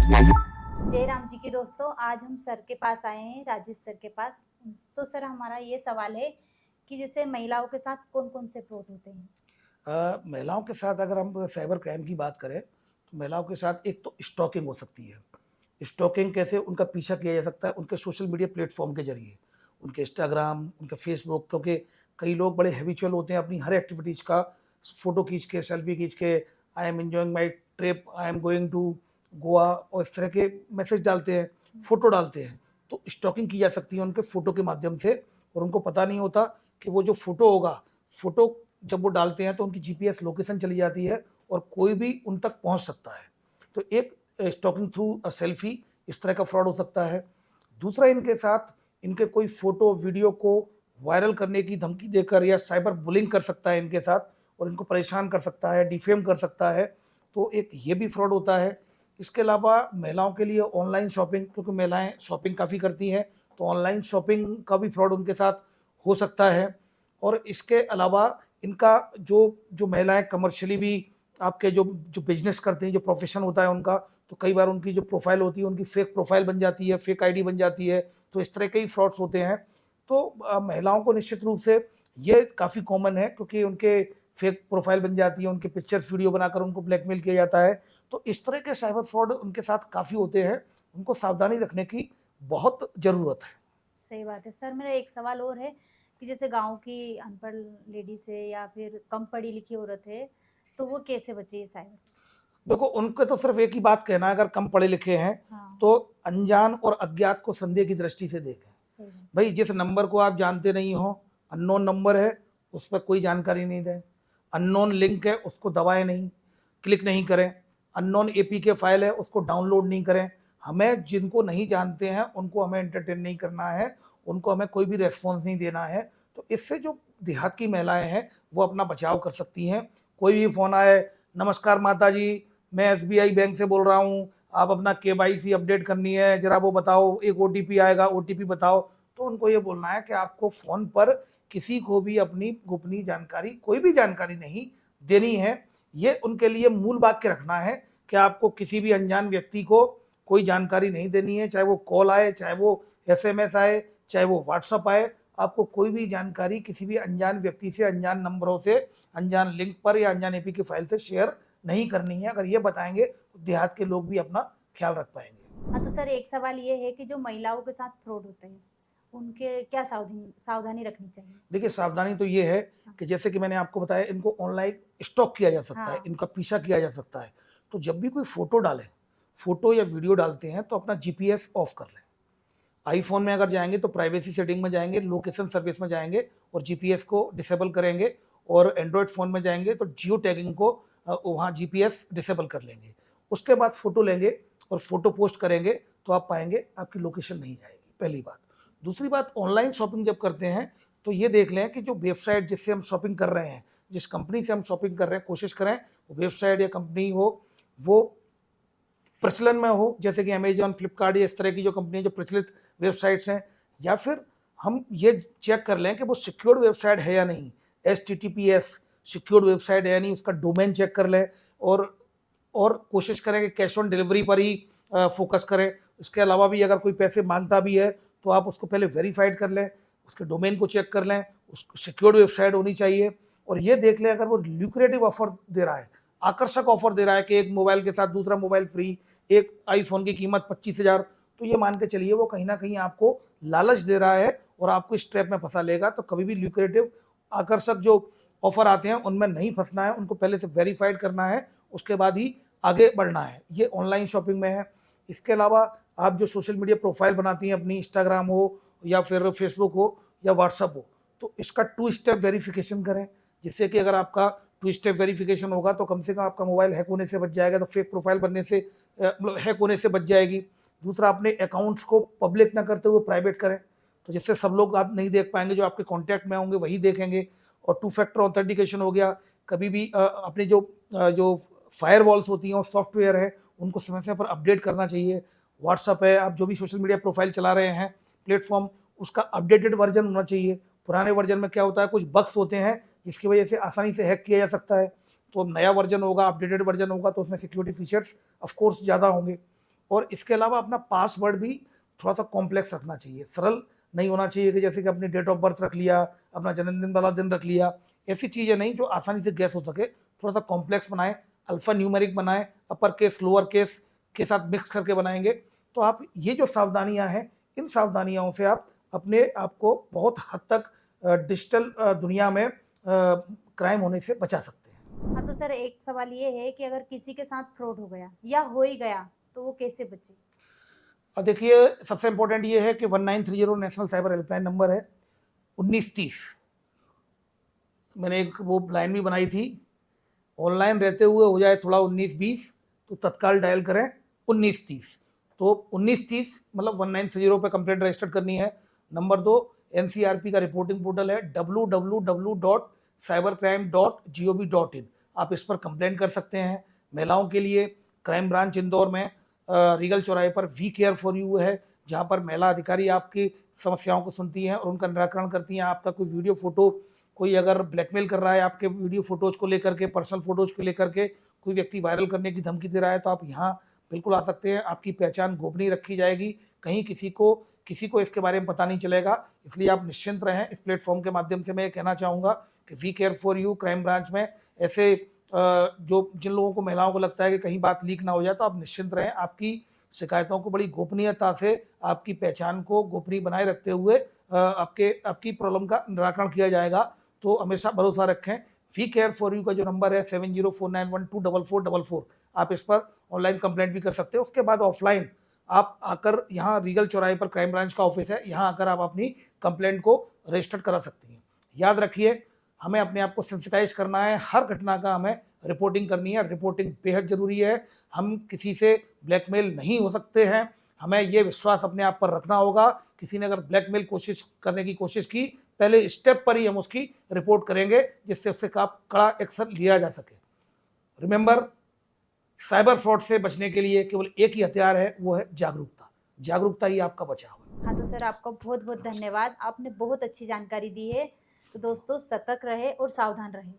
जय राम जी की दोस्तों, आज हम सर के पास आए हैं, राजेश सर के पास। तो सर, हमारा ये सवाल है कि जैसे महिलाओं के साथ कौन-कौन से फ्रॉड होते हैं? महिलाओं के साथ अगर हम साइबर क्राइम की बात करें तो महिलाओं के साथ एक तो स्टॉकिंग हो सकती है। स्टॉकिंग कैसे? उनका पीछा किया जा सकता है उनके सोशल मीडिया प्लेटफॉर्म के जरिए, उनके इंस्टाग्राम, उनके फेसबुक, क्योंकि कई लोग बड़े हैबिचुअल होते हैं अपनी हर एक्टिविटीज़ का फ़ोटो खींच के, सेल्फी खींच के, I am enjoying my trip, I am going to Goa और इस तरह के मैसेज डालते हैं, फ़ोटो डालते हैं। तो स्टॉकिंग की जा सकती है उनके फ़ोटो के माध्यम से और उनको पता नहीं होता कि वो जो फ़ोटो होगा, फ़ोटो जब वो डालते हैं तो उनकी जीपीएस लोकेशन चली जाती है और कोई भी उन तक पहुंच सकता है। तो एक स्टॉकिंग थ्रू अ सेल्फी, इस तरह का फ्रॉड हो सकता है। दूसरा, इनके साथ इनके कोई फोटो वीडियो को वायरल करने की धमकी देकर या साइबर बुलिंग कर सकता है इनके साथ और इनको परेशान कर सकता है, डिफेम कर सकता है। तो एक ये भी फ्रॉड होता है। इसके अलावा महिलाओं के लिए ऑनलाइन शॉपिंग, क्योंकि महिलाएं शॉपिंग काफ़ी करती हैं, तो ऑनलाइन शॉपिंग का भी फ्रॉड उनके साथ हो सकता है। और इसके अलावा इनका जो जो महिलाएं कमर्शियली भी आपके जो जो बिजनेस करते हैं, जो प्रोफेशन होता है उनका, तो कई बार उनकी जो प्रोफाइल होती है उनकी फेक प्रोफाइल बन जाती है, फेक आईडी बन जाती है। तो इस तरह के ही फ्रॉड्स होते हैं। तो महिलाओं को निश्चित रूप से ये काफ़ी कॉमन है, क्योंकि उनके फेक प्रोफाइल बन जाती है, उनके पिक्चर्स वीडियो बनाकर उनको ब्लैकमेल किया जाता है। तो इस तरह के साइबर फ्रॉड उनके साथ काफ़ी होते हैं। उनको सावधानी रखने की बहुत ज़रूरत है। सही बात है। सर, मेरा एक सवाल और है कि जैसे गाँव की अनपढ़ लेडीज़ है या फिर कम पढ़ी-लिखी औरत है, तो वो कैसे बचे ये साइबर फ्रॉड से? देखो, उनको तो सिर्फ एक ही बात कहना है, अगर कम पढ़े लिखे हैं हाँ, तो अनजान और अज्ञात को संदेह की दृष्टि से देखें। सही बात। भाई, जिस नंबर को आप जानते नहीं हो, अननोन नंबर है, उस पर कोई जानकारी नहीं दें। अननोन लिंक है, उसको दबाएं नहीं, क्लिक नहीं करें। अननोन एपीके फाइल है, उसको डाउनलोड नहीं करें। हमें जिनको नहीं जानते हैं उनको हमें एंटरटेन नहीं करना है, उनको हमें कोई भी रेस्पॉन्स नहीं देना है। तो इससे जो देहात की महिलाएं हैं वो अपना बचाव कर सकती हैं। कोई भी फ़ोन आए, नमस्कार माता जी, मैं एसबीआई बैंक से बोल रहा हूँ, आप अपना केवाईसी अपडेट करनी है, जरा वो बताओ, एक ओटीपी आएगा, ओटीपी बताओ। तो उनको ये बोलना है कि आपको फ़ोन पर किसी को भी अपनी गोपनीय जानकारी, कोई भी जानकारी नहीं देनी है। ये उनके लिए मूल वाक्य रखना है कि आपको किसी भी अनजान व्यक्ति को कोई जानकारी नहीं देनी है, चाहे वो कॉल आए, चाहे वो एसएमएस आए, चाहे वो व्हाट्सअप आए। आपको कोई भी जानकारी किसी भी अनजान व्यक्ति से, अनजान नंबरों से, अनजान लिंक पर या अनजान एपी की फाइल से शेयर नहीं करनी है। अगर ये बताएंगे तो देहात के लोग भी अपना ख्याल रख पाएंगे। हाँ, तो सर, एक सवाल ये है कि जो महिलाओं के साथ फ्रॉड होते हैं, उनके क्या सावधानी रखनी चाहिए? देखिए, सावधानी तो ये है हाँ, कि जैसे कि मैंने आपको बताया, इनको ऑनलाइन स्टॉक किया जा सकता है, हाँ, इनका पीछा किया जा सकता है। तो जब भी कोई फ़ोटो डालें, फ़ोटो या वीडियो डालते हैं तो अपना जीपीएस ऑफ कर लें। आईफ़ोन में अगर जाएँगे तो प्राइवेसी सेटिंग में जाएँगे, लोकेशन सर्विस में जाएँगे और जीपीएस को डिसेबल करेंगे। और एंड्रॉयड फ़ोन में जाएँगे तो जियो टैगिंग को वहाँ जीपीएस डिसेबल कर लेंगे। उसके बाद फ़ोटो लेंगे और फ़ोटो पोस्ट करेंगे तो आप पाएँगे आपकी लोकेशन नहीं जाएगी, पहली बात। दूसरी बात, ऑनलाइन शॉपिंग जब करते हैं तो ये देख लें कि जो वेबसाइट जिससे हम शॉपिंग कर रहे हैं, जिस कंपनी से हम शॉपिंग कर रहे हैं, कोशिश करें वो वेबसाइट या कंपनी हो, वो प्रचलन में हो, जैसे कि अमेजॉन, फ्लिपकार्ट या इस तरह की जो कंपनी जो प्रचलित वेबसाइट्स हैं। या फिर हम ये चेक कर लें कि वो सिक्योर्ड वेबसाइट है या नहीं, एचटीटीपीएस सिक्योर्ड वेबसाइट है या नहीं, उसका डोमेन चेक कर लें। और कोशिश करें कि कैश ऑन डिलीवरी पर ही फोकस करें। इसके अलावा भी अगर कोई पैसे मांगता भी है तो आप उसको पहले वेरीफाइड कर लें, उसके डोमेन को चेक कर लें, उसको सिक्योर्ड वेबसाइट होनी चाहिए। और ये देख लें अगर वो ल्यूक्रेटिव ऑफर दे रहा है, आकर्षक ऑफर दे रहा है कि एक मोबाइल के साथ दूसरा मोबाइल फ्री, एक आईफोन की कीमत 25,000, तो ये मान के चलिए वो कहीं ना कहीं आपको लालच दे रहा है और आपको इस ट्रैप में फंसा लेगा। तो कभी भी ल्यूक्रेटिव आकर्षक जो ऑफर आते हैं उनमें नहीं फंसना है, उनको पहले से वेरीफाइड करना है, उसके बाद ही आगे बढ़ना है। ये ऑनलाइन शॉपिंग में है। इसके अलावा आप जो सोशल मीडिया प्रोफाइल बनाती हैं अपनी, इंस्टाग्राम हो या फिर फेसबुक हो या व्हाट्सअप हो, तो इसका 2 स्टेप वेरिफिकेशन करें, जिससे कि अगर आपका 2 स्टेप वेरिफिकेशन होगा तो कम से कम आपका मोबाइल हैक होने से बच जाएगा, तो फेक प्रोफाइल बनने से मतलब हैक होने से बच जाएगी। दूसरा, अपने अकाउंट्स को पब्लिक ना करते हुए प्राइवेट करें, तो जिससे सब लोग आप नहीं देख पाएंगे, जो आपके कॉन्टैक्ट में होंगे वही देखेंगे। और 2 फैक्टर ऑथेंटिकेशन हो गया। कभी भी अपनी जो फायरवॉल्स होती हैं और सॉफ्टवेयर है उनको समय समय पर अपडेट करना चाहिए। व्हाट्सअप है, आप जो भी सोशल मीडिया प्रोफाइल चला रहे हैं प्लेटफॉर्म, उसका अपडेटेड वर्जन होना चाहिए। पुराने वर्जन में क्या होता है, कुछ बग्स होते हैं जिसकी वजह से आसानी से हैक किया जा सकता है। तो नया वर्जन होगा, अपडेटेड वर्जन होगा तो उसमें सिक्योरिटी फीचर्स ऑफ कोर्स ज़्यादा होंगे। और इसके अलावा अपना पासवर्ड भी थोड़ा सा कॉम्प्लेक्स रखना चाहिए, सरल नहीं होना चाहिए कि जैसे कि अपनी डेट ऑफ बर्थ रख लिया, अपना जन्मदिन वाला दिन रख लिया, ऐसी चीज़ें नहीं जो आसानी से गैस हो सके। थोड़ा सा कॉम्प्लेक्स बनाएं, अल्फा न्यूमेरिक बनाएं, अपर केस लोअर केस के साथ मिक्स करके बनाएंगे। तो आप ये जो सावधानियां हैं, इन सावधानियों से आप अपने आप को बहुत हद तक डिजिटल दुनिया में क्राइम होने से बचा सकते हैं। हाँ, तो सर एक सवाल ये है कि अगर किसी के साथ फ्रॉड हो गया या हो ही गया तो वो कैसे बचे? और देखिए, सबसे इम्पोर्टेंट ये है कि 1930 नेशनल साइबर हेल्पलाइन नंबर है 1930। मैंने एक वो लाइन भी बनाई थी, ऑनलाइन रहते हुए हो जाए थोड़ा 19-20 तो तत्काल डायल करें 1930। तो 1930 मतलब 1930 पे कंप्लेंट रजिस्टर करनी है। नंबर 2, एनसीआरपी का रिपोर्टिंग पोर्टल है www.cybercrime.gov.in। आप इस पर कंप्लेंट कर सकते हैं। महिलाओं के लिए क्राइम ब्रांच इंदौर में रीगल चौराहे पर वी केयर फॉर यू है, जहां पर महिला अधिकारी आपकी समस्याओं को सुनती हैं और उनका निराकरण करती हैं। आपका कोई वीडियो फोटो, कोई अगर ब्लैकमेल कर रहा है आपके वीडियो फोटोज को लेकर के, पर्सनल फोटोज को लेकर के, कोई व्यक्ति वायरल करने की धमकी दे रहा है, तो आप यहाँ बिल्कुल आ सकते हैं। आपकी पहचान गोपनीय रखी जाएगी, कहीं किसी को इसके बारे में पता नहीं चलेगा, इसलिए आप निश्चिंत रहें। इस प्लेटफॉर्म के माध्यम से मैं ये कहना चाहूँगा कि we care for you crime branch में ऐसे जो जिन लोगों को, महिलाओं को लगता है कि कहीं बात लीक ना हो जाए, तो आप निश्चिंत रहें। आपकी शिकायतों को बड़ी गोपनीयता से, आपकी पहचान को गोपनीय बनाए रखते हुए आपकी प्रॉब्लम का निराकरण किया जाएगा। तो हमेशा भरोसा रखें। वी केयर फॉर यू का जो नंबर है 7049124444, आप इस पर ऑनलाइन कंप्लेंट भी कर सकते हैं। उसके बाद ऑफलाइन आप आकर, यहाँ रीगल चौराहे पर क्राइम ब्रांच का ऑफिस है, यहाँ आकर आप अपनी कंप्लेंट को रजिस्टर करा सकती हैं। याद रखिए, हमें अपने आप को सेंसिटाइज करना है, हर घटना का हमें रिपोर्टिंग करनी है। रिपोर्टिंग बेहद ज़रूरी है। हम किसी से ब्लैकमेल नहीं हो सकते हैं, हमें ये विश्वास अपने आप पर रखना होगा। किसी ने अगर ब्लैकमेल करने की कोशिश की, पहले स्टेप पर ही हम उसकी रिपोर्ट करेंगे, जिससे उससे कड़ा एक्शन लिया जा सके। रिमेंबर, साइबर फ्रॉड से बचने के लिए केवल एक ही हथियार है, वो है जागरूकता। जागरूकता ही आपका बचाव है। हाँ, तो सर आपका बहुत बहुत धन्यवाद, आपने बहुत अच्छी जानकारी दी है। तो दोस्तों सतर्क रहे और सावधान रहे।